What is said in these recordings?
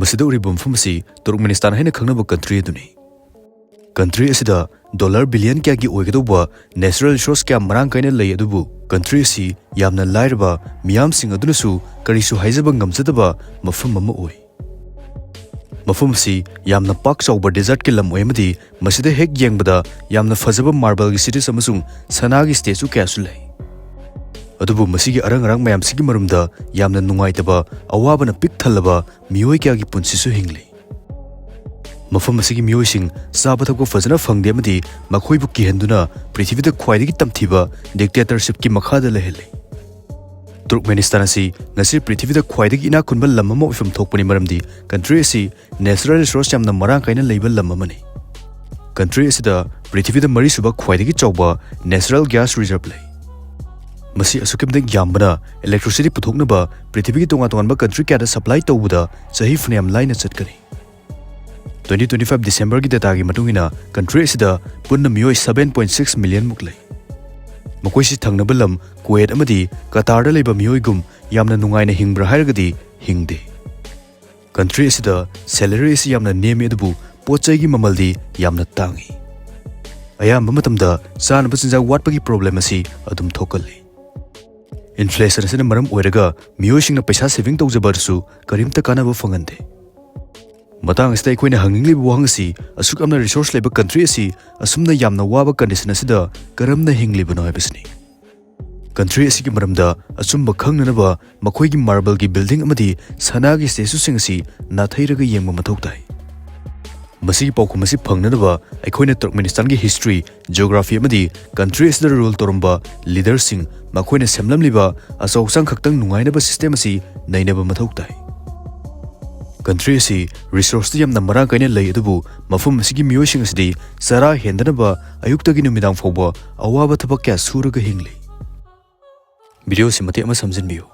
Masida uribum famasi Turkmenistan haina khangnaba country aduni. Country asida dollar billion kya gi oigadoba natural resource kya marang kaina lei adubu country si yamna lairaba miyam sing adunasu karisu haizaba ngamjadaba mafam ama oi. Mafam si yamna pak chawba desert ki lam oimadi masida hek yengbada yamna fazaba marble gi cities amasung sana gi statue kya su lei. Adubu masigi arang mayam sigi marumda yamna nungaitaba awabana pik thalaba miyoi kya gi punsi su hingli. Mafam asigi miyoi sing saba thakko fazana phangde amadi makhoi bu kihenduna Prithibida khwaidagi tamthiba dictatorship ki makhada lehele. Turkmenistan asi ngasi Prithibida khwaidagi ina kunba lam ama ofim thokpani maramdi country asi natural resource yamna marang kaina leiba lam amani. Country asida Prithibida mari suba khwaidagi chawba natural gas reserve lei. Masi asukimdeng yambana electricity puthoknaba Prithibigi tonga-tonganba country kya da supply tawbuda sahi phneam line chatkani. 2025 December ki data gi matungina country asida punna miyoi 7.6 million muklei. Makoi si thangnaba lam Kuwait amadi Qatar da leiba miyoi gum yamna nungaina hingbra hairagadi hingde. Country asida salary is yamna nemi adubu pochai gi mamaldi yamna tangi. Ayamba matamda chanaba chinjak watpagi problem asi adum thokalli. Inflation asina maram oiraga miyoi singna paisa saving tawjabarsu karimta kanaba fangande. Matang asida aikoina hanginglib wahang asi asuk amna resource leba country asi asumna yamna waba condition asida karamna hinglibano haibasni. Country asi ki maramda asumba khangnanaba makhoi gi marble gi building amadi sana gi statue sing asi nathairaga yengma mathok tai. Masi gi paukhum asi phangnanaba aikoina Turkmenistan gi history geography amadi country asida rule torumba leaders sing makhoina semlamliba asawsang khaktang nungainaba system asi nainaba mathok tai. Country asi resource yamna marang kaina lei adubu mafum asigi miyoi sing asidi sara hendanaba ayuktagi numidang fawba awaba thabak kya suraga hingli. Video si mate ama samjinbiyo.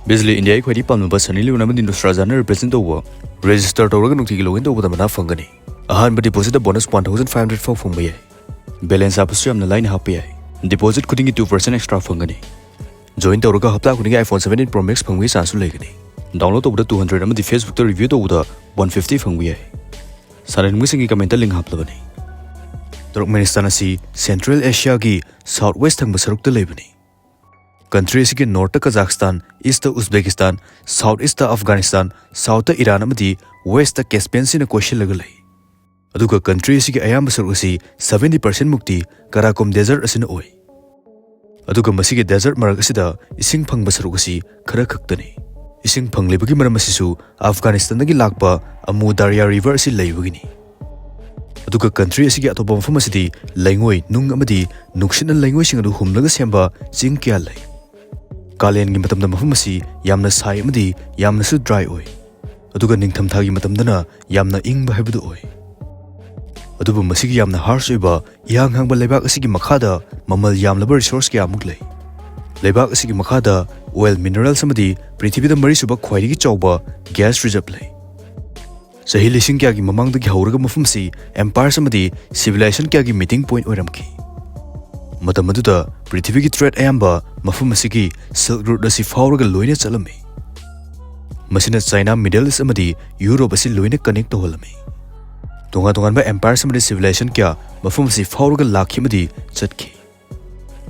Basically India ai khwadi palmaba sanili unamadi N0RTH represent over register tawraga nukti login tawba mana fangani. Ahan ba deposit bonus 1500 faw fangba yai. Balance apasu yamna line happy yai. Deposit khudingi 2% extra fangani. Join tawraga hapta khudingi iPhone 17 Pro Max fangwi chansu leigani. Download over 200 amadi Facebook to review over 150 fangwi yai. Saran musingi comment link haplabani. Turkmenistan asi Central Asia gi Southwest thangba sarukta leibani. Country asi ki North Kazakhstan, East Uzbekistan, Southeast Afghanistan, South Iran amadi West Caspian sina question lagalai. Aduga country asi ki ayamba saruk asi 70% mukti Karakum desert asina oi. Aduga masigi desert marak asida ising phangba saruk asi khara khaktani. Ising phanglebagi maram asisu Afghanistan dagi lakpa Amu Darya River asi leibagini. Aduga country asi ki atopa mafam asidi laingoi nung amadi nukshin laingoi sing adu humlaga semba ching kya lai. Kalen gi matamda mafam asi yamna sai amadi yamna su dry oi. Aduga ningtham thagi matamdana yamna ingba haibadu oi. Aduba masigi yamna harsh oiba yang hangba leibak asigi makhada mamal yamlaba resource kya amuk lai. Leibak asigi makhada oil minerals amadi Prithibida mari suba khwaidagi chawba gas reserve lai. Sahi lising kya gi mamangdagi hauraga mafam si empires amadi civilization kya gi meeting point oiramki. Matam aduda Prithibigi trade ayamba mafam asigi Silk Road asi fauraga loina chalami. Masina China Middle East amadi Europe asi loina connect tawhalami. Tonga ba empires amadi civilization kya mafam asi fauraga lakhi amadi chatki.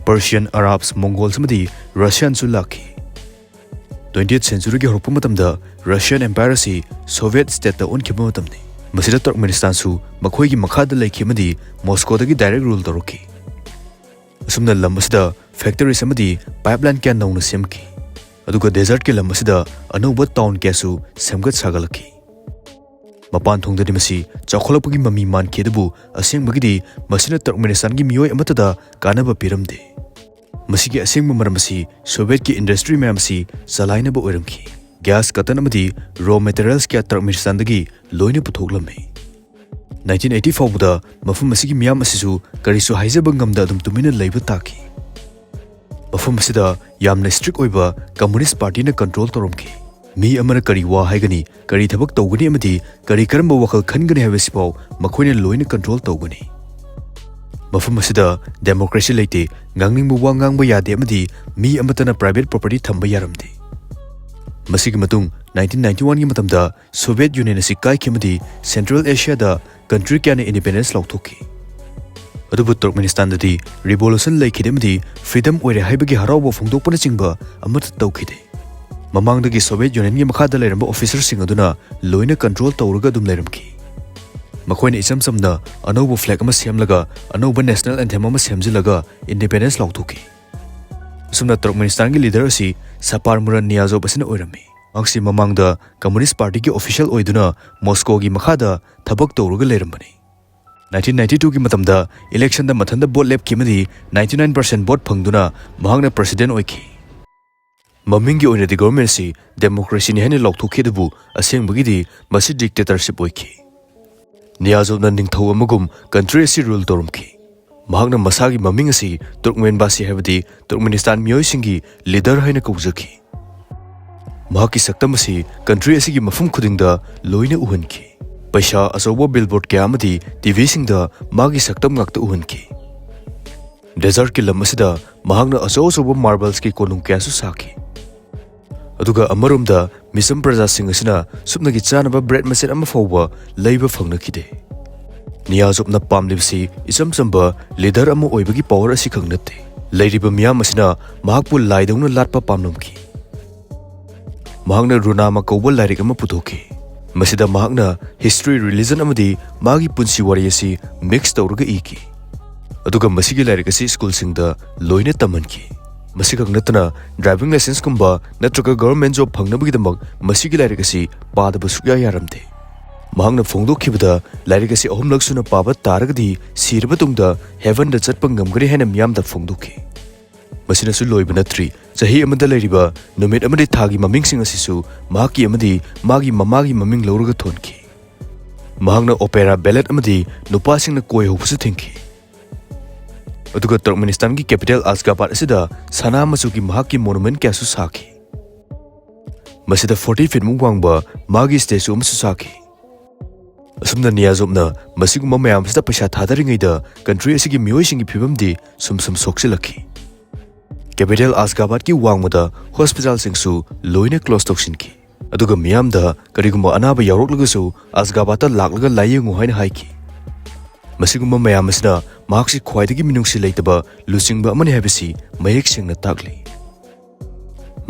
Persian, Arabs, Mongols amadi Russian su lakhi. 20th century ki horukpa matamda Russian Empire si Soviet state ta onkhiba matamni. Masida Turkmenistan su makhoi gi makhada leikhi amadi Moscow dagi direct rule tawroki. Asumna lam asida factories amadi pipeline kya nauna semki. Aduga desert ki lam asida anauba town kya su semgat sagalaki. Mapan thongdani masi chakholapagi mami man kedabu asengbagidi masina Turkmenistan gi miyoi amatada kanaba piramde. Masigi asengba maramasi Soviet ki industry mamsi salaina ba oiramki. Gas katan amadi raw materials kya Turkmenistan dagi loina puthoklamai. 1984 buda mafum masigi miyam asisu karisu haizaba ngamda adum tumina leiba taki. Mafum asida yamna strict oiba Communist Party na control toromki. Mi amara kari wa haigani kari thabak tawgani amadi kari karamba wakhal khangani habasipaw makhoina loina control tawgani. Mafum asida democracy leite ngangningbu wa ngangba yade amadi mi amatana private property thamba yaramde. ꯃꯁꯤꯒꯤ ꯃꯇꯨꯡ 1991 ꯒꯤ ꯃꯇꯝꯗ Soviet union ꯑꯁꯤ ꯀꯥꯏꯈꯤꯕꯗꯤ central ꯑꯦꯁꯤꯌꯥꯗ country ꯀꯌꯥꯅ independence ꯂꯧꯊꯣꯛꯈꯤ ꯑꯗꯨꯕꯨ ꯇꯨꯔꯛꯃꯦꯅꯤꯁꯇꯥꯟꯗꯗꯤ revolution ꯂꯩꯈꯤꯗꯦ ꯐ꯭रीडम ꯑꯣꯏꯔꯦ ꯍꯥꯏꯕꯒꯤ ꯍꯔꯥꯎꯕ ꯐꯣꯡꯗꯣꯛꯄꯅꯆꯤꯡꯕ ꯑꯃꯠꯇ ꯇꯧꯈꯤꯗꯦ ꯃꯃꯥꯡꯗꯒꯤ ꯁꯣꯚꯤꯌꯦꯠ ꯌꯨꯅꯤꯌꯟꯒꯤ ꯃꯈꯥꯗ ꯂꯩꯔꯝꯕ ꯑꯣꯐꯤꯁꯔꯁꯤꯡ ꯑꯗꯨꯅ ꯂꯣꯏꯅ ꯀꯟꯇ꯭ꯔꯣꯜ ꯇꯧꯔꯒ ꯑꯗꯨꯝ ꯂꯩꯔꯝꯈꯤ ꯃꯈꯣꯏꯅ ꯏꯆꯝ ꯆꯝꯅ ꯑꯅꯧꯕ ꯐ꯭ꯂꯦग ꯑꯃ ꯁꯦꯝꯂꯒ ꯑꯅꯧꯕ ꯅꯦꯁꯅꯦꯜ ꯑꯦꯟꯊꯦꯝ ꯑꯃ ꯁꯦꯝꯖꯤꯜꯂꯒ ꯏꯟꯗꯤꯄꯦꯟꯗꯦꯟꯁ ꯂꯧꯊꯣꯛꯈꯤ ꯑꯁꯨꯝꯅ ꯇꯨꯔꯛꯃꯦꯅꯤꯁꯇꯥꯟꯒꯤ ꯂꯤꯗꯔ ꯑꯁꯤ ꯁꯄꯥꯔꯃꯨꯔꯥꯟ ꯅꯤꯌꯥꯖꯣꯚ ꯑꯁꯤꯅ ꯑꯣꯏꯔꯝꯃꯤ ꯃꯍꯥꯛꯁꯤ ꯃꯃꯥꯡꯗ ꯀꯝꯃꯨꯅꯤꯁꯠ ꯄꯥꯔꯇꯤꯒꯤ ꯑꯣꯐꯤꯁꯤꯌꯦꯜ ꯑꯣꯏꯗꯨꯅ ꯃꯣꯁꯀꯣꯒꯤ ꯃꯈꯥꯗ ꯊꯕꯛ ꯇꯧꯔꯒ ꯂꯩꯔꯝꯕꯅꯤ 1992 ꯒꯤ ꯃꯇꯝꯗ ꯏꯂꯦꯛꯁꯟꯗ ꯃꯊꯟꯗ ꯚꯣꯠ ꯂꯦꯞꯈꯤꯕꯗꯤ 99% ꯚꯣꯠ ꯐꯪꯗꯨꯅ ꯃꯍꯥꯛꯅ ꯄ꯭ꯔꯦꯁꯤꯗꯦꯟꯠ ꯑꯣꯏꯈꯤ ꯃꯃꯤꯡꯒꯤ ꯑꯣꯏꯅꯗꯤ ꯒꯚꯔꯟꯃꯦꯟꯠ ꯑꯁꯤ ꯗꯦꯃꯣꯀ꯭ꯔꯦꯁꯤꯅꯤ ꯍꯥꯏꯅ ꯂꯥꯎꯊꯣꯛꯈꯤ ꯑꯗꯨꯕꯨ ꯑꯁꯦꯡꯕꯒꯤꯗꯤ ꯃꯁꯤ ꯗꯤꯛꯇꯦꯇꯔꯁꯤꯞ ꯑꯣꯏꯈꯤ ꯅꯤꯌꯥꯖꯣꯚꯅ ꯅꯤꯡꯊꯧ ꯑꯃꯒꯨꯝ ꯀꯟꯇ꯭ꯔꯤ ꯑꯁꯤ ꯔꯨꯜ ꯇꯧꯔꯝꯈꯤ ꯃꯍꯥꯛꯅ ꯃꯁꯥꯒꯤ ꯃꯃꯤꯡ ꯑꯁꯤ ꯇꯨꯔꯛꯃꯦꯟꯕꯥꯁꯤ ꯍꯥꯏꯕꯗꯤ ꯇꯨꯔꯛꯃꯦꯅꯤꯁꯇꯥꯟ ꯃꯤꯑꯣꯏꯁꯤꯡꯒꯤ ꯂꯤꯗꯔ ꯍꯥꯏꯅ ꯀꯧꯖꯈꯤ ꯃꯍꯥꯛꯀꯤ ꯁꯛꯇꯝ ꯑꯁꯤ ꯀꯟꯇ꯭ꯔꯤ ꯑꯁꯤꯒꯤ ꯃꯐꯝ ꯈꯨꯗꯤꯡꯗ ꯂꯣꯏꯅ ꯎꯍꯟꯈꯤ पैसा अचौब बिलबोर्ड क्या टीवी मागी सक्तम उहनखी डेजर्ट की लम अचौ अचौब मार्बल्स की कोनुंग क्या साखी मिसम प्रजा सुपनगी चानब ब्रेड मसेट फाउब लेब फंगनखिदे नियाजोबना पामलिबसी इचम चंब लीडर की पावर असी खंग नते लेरिब मियाम असिना महाकपु लाइदौना लाटपा पामनमखि महाकना रुनामा कौब लाइरिक अमा पुथोखि मसिदा महाकना हिस्ट्री रिलीजन अमदी मागी पुंसी वारी असि मिक्स तौरगा इकी अदुगा मसिगी लाइरिक असि स्कूल सिंगदा लोइने तमनखि मसिगा नतना ड्राइविंग लाइसेंस कुंबा नत्रगा गवर्नमेंट जॉब फंगनबगिदमक मसिगी लाइरिक असि पादब सुया यारमते महाकना फोंदोखिबदा लाइरिक असि अहुमलक सुना पाबा तारगदी सिरबा तुंगदा हेवन द चटपा ngमगरे हेना मियामदा फोंदोखि मसिनसु लोइब नत्रि चही अमदा लेरिबा नुमित अमदि थागी ममिंगसिंग असिसु महाकी अमदि मागी ममागी ममिंग लौरगा थोनखि महाकना ओपेरा बैलेट अमदि नुपासिंगना कोय होबसु थिंखि अदुगा तुर्कमेनिस्तान की कैपिटल आशगाबाद असिदा सना मचुगी महाकी मोनुमेंट क्यासु साखि मसिदा 40 फीट मुंग वांगबा मागी स्टेचू अमसु साखि असुमना नियाजोबना मसिगुम मयामसिदा पैसा थादरिङैदा कंट्री असिगी मियोइसिंगी फिबमदि सुम सोक्सिलखि कैपिटल आशगाबाद की वांगमदा हॉस्पिटल सिंगसु लोइने क्लोज तौसिनखि अदुगा मियामदा करिगुम अनाबा यावरकलगसु आशगाबाद लाक्लगा लायेंगु हाइना हाइखि मसिगुम मयामसिना मार्क्सि ख्वाइदगी मिनुंगसि लेतबा लुचिंगबा अमनि हाइबसि मयेक सेंगना ताकलि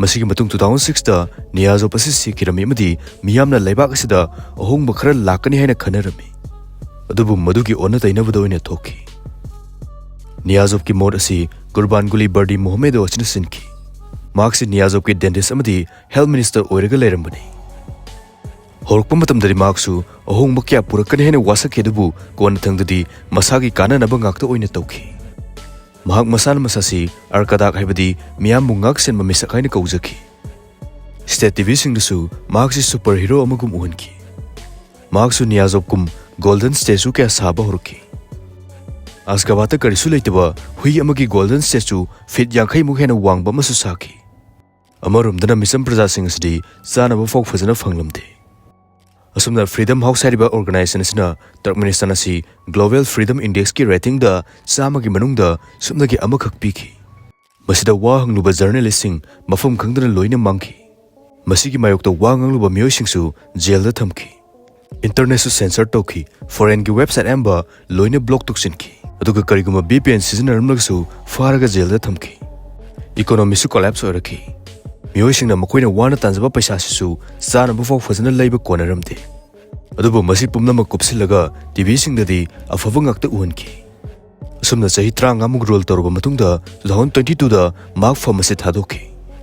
मसिगी मतुंग 2006 दा नियाजोब असि सिकिरमि अमदि मियामना लेबाक असिदा अहोंगबा खरा लाकनि हाइना खनरमि अदुबु मदुगी ओना तैनबदा ओइना थोखि नियाजोब की मोड असी कुर्बान गुली बर्डी मोहम्मद ओचन सिनखी मार्क्सि नियाजोब की डेंटिस्ट अमदि हेल्थ मिनिस्टर ओइरगा लेरमबनी होरकप मतमददि मार्क्सु अहोंगबा क्या पुरकनि हेना वासखेदबु कोन थंगददि मसागी काननबा ngakta ओइना तौखि महाक मसान मसासी अर्कदाक हाइबदि मियाम मुंगाक सेनबा मिसक हाइना कौजखि स्टेट टीवी सिंगदसु मार्क्सि सुपर हीरो अमगुम उहनखि मार्क्सु नियाजोब कुम गोल्डन स्टेचू क्या साबा होरखि आशगाबाद करिसु लेतबा हुई अमगी गोल्डन स्टेचू फीट 50 मुख हेना वांगबा मसु साखि अमरोमदना मिसम प्रजा सिंगसदि चानबा फाउ फजना फंगलमदे असुमना फ्रीडम हाउस हाइबा ऑर्गेनाइजेशन असना तुर्कमेनिस्तान असि ग्लोबल फ्रीडम इंडेक्स की रेटिंग दा चामगी मनुंगदा सुमनगी अमखक पिखि मसिदा वा हंगलुबा जर्नलिस्टसिंग मफम खंगदना लोइना मांगखि मसिगी मायोक्ता वा ngangluba मियोइसिंगसु जेलदा थमखि इंटरनेट सेंसर तौखि फॉरेन की वेबसाइट एम्बा लोइना ब्लॉक तौसिनखि अदुगा करिगुमा VPN सिजनरमलगसु फारगा जेलदा थमखि इकोनॉमी कोलैप्स ओरखि मियोइसिंगना मखोइना वाना तांजबा पैसासिसु चानबा फाउ फजना लैबा कोनरमदे अदुबु मसि पुमनमक कुपसिलगा टीवी सिंगददि अफबा ngakta उहनखि असुमना चही 35 मुग रोल तौरबा मतुंगदा 2022 दा मार्क फार्मेसी थादोखि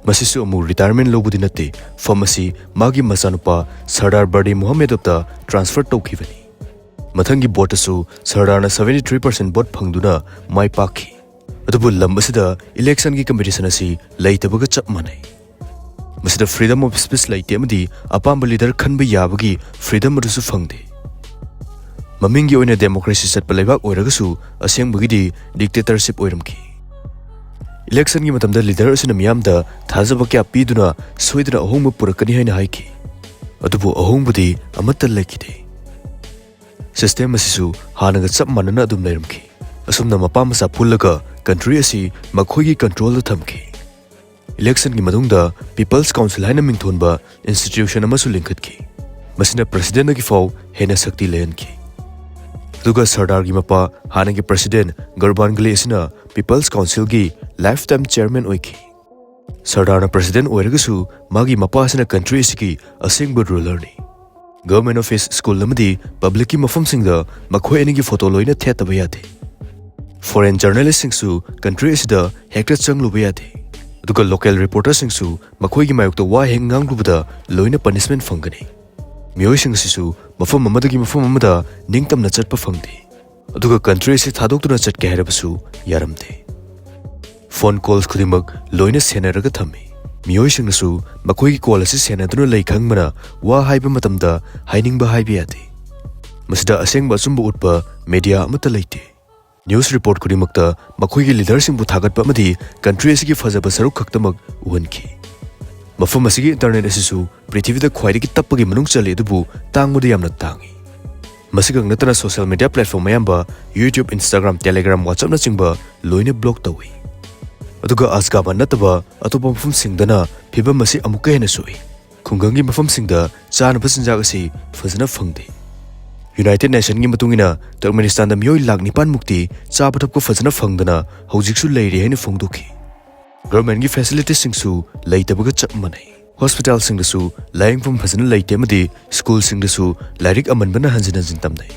मसिसु अमु रिटायरमेंट लौबुदि नते फार्मेसी मागी मचानुपा सरदार बर्डी मोहम्मदोबता ट्रांसफर तौखिबनि मथंगी बोटसु सरदारना 73% बोट फंगदुना माइ पाखि अदुबु लंबसिदा इलेक्शन की कंपटीशन असि लैतबगा चप मानै मसिदा फ्रीडम ऑफ स्पीच लैते अमदि अपाम लीडर खनबा याबगी फ्रीडम अदुसु फंगदे ममिंगी ओइना डेमोक्रेसी चटपा लेबाक ओइरगसु असेंबगिदि डिक्टेटरशिप ओइरमखि इलेक्शन की मतमदा लीडर असना मियामदा थाजबा क्या पीदुना सोइदना अहोंगबा पुरकनि हाइना हाइखि अदुबु अहोंगबदि अमत्ता लेखिदे सिस्टम असिसु हानगा चप मानना अदुम लेरमखि असुमना मपा मसा फुल्लगा कंट्री असि मखोइगी कंट्रोल दा थमखि election gi madungda People's Council haina mingthonba institution amasu linkhatki masina president Dagifao Henna sakti lehanki duga Sardar gi mapa hanagi president Garbangle asina People's Council gi lifetime chairman oiki Sardar na president oiragasu magi mapa asina country isiki asingba ruler ni government office school lamadi public ki mafam singda makhoi ani gi photo loina thetaba yate foreign journalists singsu country isida hekta changluba yate duga local reporters singsu makhoi gi mayokta wa hengang lubada loina punishment fangani miyoi singsisu mafam amadagi mafam amada ningtamna chatpa fangde aduga country isi thadokuna chatke harabasu yaramde phone calls khudimak loina senaraga thami miyoi singsu makhoi gi call asi senaduna lei khangmana wa haiba matamda hainingba haibi yate masida asengba chumbu utpa media amata leite news report kudimakta makhoi gi leader singbu thagatpa amadi country asigi fajaba saruk khaktamak uhanki mafam asigi internet asisu prithibida khwaidagi tappagi manung chale adubu tangmudi yamna tangi masigang natana social media platform mayamba YouTube Instagram Telegram WhatsApp na chingba loina block tawi aduga asgaba nataba atopa mafam singdana phibam masi amuka hena soi khungangi mafam singda chana basinjag asi fazana fangde United Nations gi matungina Turkmenistan da miyoi lakh nipan mukti chaba thap ko fazana fangdana hojiksu leiri haina phongdoki government gi facilities singsu leitabaga chapmanai hospital singdasu layingfam fazana leite amadi school singdasu lairik amanbana hanjina jintamnai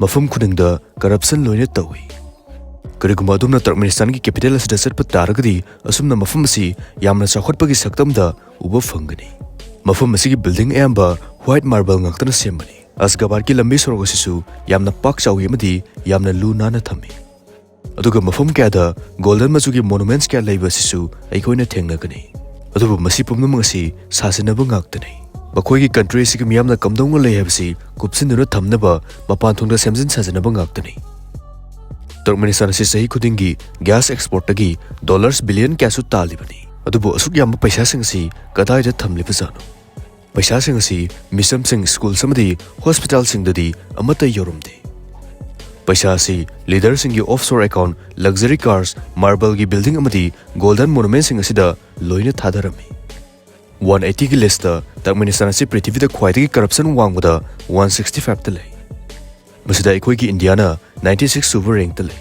mafam khudingda corruption loina tawi Kariguma adumna Turkmenistan ki capital asida satpa taragadi asumna mafam asi yamna chakhotpagi saktamda uba fangani mafam asi gi building ayamba white marble ngaktana sembani asgabar ki lambi sorog asisu yamna pak chawi amadi yamna lu nana thami aduga mafam kya golden machu gi monuments kya leiba asisu aikoina thengnagani adubu masi pumnam asi sasinaba ngaktani bakhoi gi country si gi miyamna kamdonga lei habasi kupsinduna thamnaba mapan thungda semjin sajanaba ngaktani Turkmenistan si sahi khudingi gas export tagi dollars billion kyasu talibani adubu asuk yam paisa sing si kadai da thamliba janu paisa sing si misam sing school samadi hospital sing dadi amata yorumde paisa si leader sing gi offshore account luxury cars marble gi building amadi golden monument sing asida loina thadarami 180 gi list da Turkmenistan si prithibida khwaidagi corruption wangda 165 ta lei masida ikoi gi Indiana 96 super rank ta lei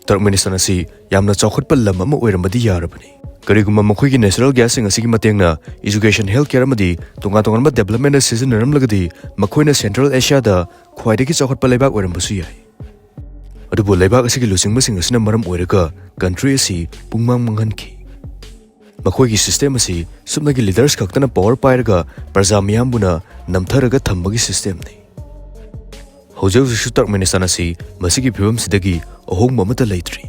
Turkmenistan asi yamna chawkhatpa lam ama oiramadi yarabani kariguma makhoi gi natural gas sing asigi matengna education healthcare amadi tunga tunga development season naramlagadi makhoina Central Asia da khwaidagi chawkhatpa leibak oirambasu yai adubu leibak asigi lusingba sing asina maram oiraga country asi pungmang manghanki makhoi gi system asi subnagi leaders khaktana power pairaga praja miyambuna namtharaga thambagi system ni Hojau Turkmenistan asi masigi phibam sidagi ahong mamata leitri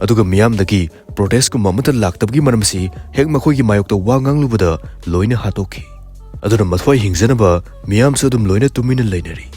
aduga miyam dagi protest ku mamata laktabgi maramsi hek makhoi gi mayokta wangang lubada loina hatoki aduna mathwai hingjanaba miyam sadum loina tumina leinari